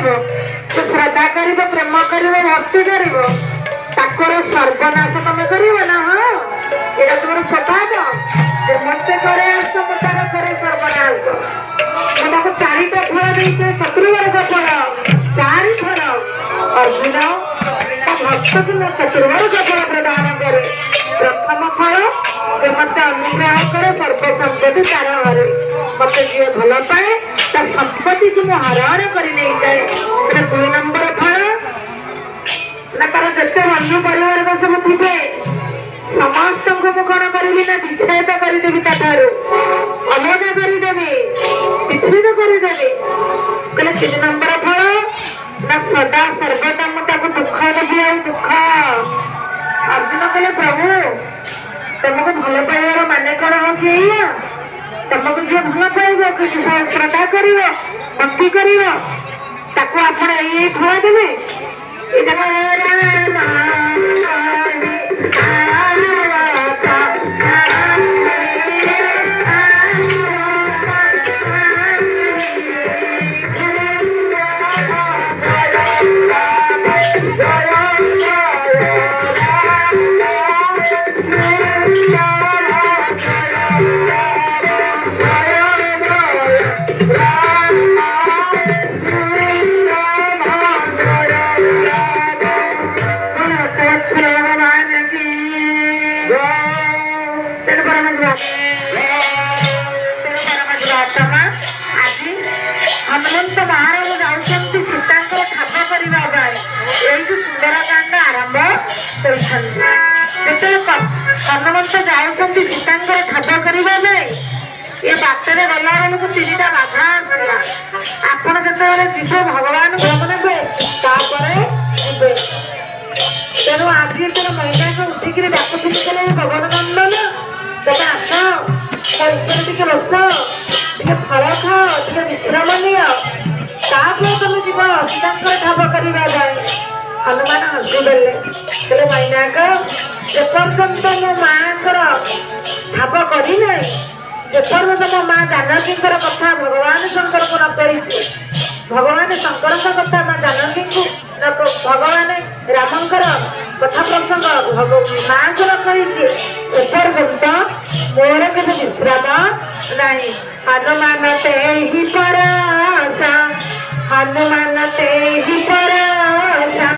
କରିବ ସେ ଶ୍ରଦ୍ଧା କରିବ ପ୍ରେମ କରିବ ଭକ୍ତି କରିବ ତାଙ୍କର ସର୍ବନାଶ ତମେ କରିବ ନା। ହଁ ଏଇଟା ତୁମର ସ୍ୱଭାବ ଯେ ମତେ करे ଆସ ମୁଁ ତାର करे ସର୍ବନାଶ। ମୁଁ ତାକୁ 4ଟା ଫଳ ଦେଇଛି ଚତୁର୍ମାର୍ଗ ଫଳ 4 ଫଳ। ଅର୍ଜୁନ ତା ଭକ୍ତକୁ ମୁଁ ଚତୁର୍ମାର୍ଗ ଫଳ ପ୍ରଦାନ କରେ। ପ୍ରଥମ ଫଳ ଯେ ମତେ ଅନୁଗ୍ରହ କରେ ସର୍ବ ସମ୍ପତ୍ତି ତାର ହରେ। ମତେ ଯିଏ ଭଲ ପାଏ ତା ସମ୍ପତ୍ତିକୁ ମୁଁ ହରଣ କରି ନେଇଯାଏ। ସେଟା 2 ନମ୍ବର ଫଳ ନା ତାର ଯେତେ ବନ୍ଧୁ ପରିବାର ସବୁ ଥିବେ ସମସ୍ତଙ୍କୁ ମୁଁ କଣ କରିବି ନା ବିଚ୍ଛେଦ କରିଦେବି ତାଠାରୁ ଅଲଗା କରିଦେବି ବିଚ୍ଛେଦ କରିଦେବି। କହିଲେ 3 ନମ୍ବର ଫଳ ନା ସଦା ସର୍ବଦା ମୁଁ ତାକୁ ଦୁଃଖ ଦେବି ଆଉ ଦୁଃଖ। ଅର୍ଜୁନ କହିଲେ ପ୍ରଭୁ ତମକୁ ଭଲ ପାଇବାର ମାନେ କଣ ହଉଛି ଏଇଆ? ତମକୁ ଯିଏ ଭଲ ପାଇବ କିଛି ଶ୍ରଦ୍ଧା କରିବ ଭକ୍ତି କରିବ ତାକୁ ଆପଣ ଏଇ ଫଳ ଦେବେ। ହନୁମନ୍ତ ମହାରାଜ ଯାଉଛନ୍ତି ସୀତାଙ୍କର ଠାବ କରିବା ପାଇଁ। ଏଇଠୁ ସୁନ୍ଦରକାଣ୍ଡ ଆରମ୍ଭ କରିଛନ୍ତି। ଯେତେବେଳେ ହନୁମନ୍ତ ଯାଉଛନ୍ତି ସୀତାଙ୍କର ଠାବ କରିବା ପାଇଁ ଏ ବାଟରେ ଗଲା ବେଳକୁ 3ଟା ବାଧା ଆସିଲା। ଆପଣ ଯେତେବେଳେ ଯିବେ ଭଗବାନ ଭୋଗ ନେବେ ତାପରେ ଯିବେ। ତେଣୁ ଆଜି ଯେତେବେଳେ ମହିଳାଙ୍କୁ ଉଠିକିରି ଡାକୁଛନ୍ତି କଲେ ପବନ ନନ୍ଦନ ତମେ ଆସ ଉପରେ ଟିକେ ବସ ଟିକେ ଫଳ ଖାଅ ଟିକେ ବିଶ୍ରାମ ନିଅ ତାପରେ ତମେ ଯିବ ସୀତାଙ୍କର ଠାବ କରିବା ପାଇଁ। ହନୁମାନ ହସିଦେଲେ କହିଲେ ମୈନାକ ଯେପର୍ଯ୍ୟନ୍ତ ମୋ ମାଙ୍କର ଠାବ କରିନାହିଁ ଯେପର୍ଯ୍ୟନ୍ତ ମୋ ମା ଜାନକୀଙ୍କର କଥା ଭଗବାନ ଶଙ୍କରଙ୍କୁ ନ କରିଛି ଭଗବାନ ଶଙ୍କରଙ୍କ କଥା ମା ଜାନକୀଙ୍କୁ ଭଗବାନ ରାମଙ୍କର କଥା ପ୍ରସଙ୍ଗ ମାଙ୍କର କରିଛି ଏପର୍ଯ୍ୟନ୍ତ ମୋର କେବେ ବିଶ୍ରାମ ନାହିଁ। ହନୁମାନ ତେହି ପରାସ ହନୁମାନ ତେହି ପରାସ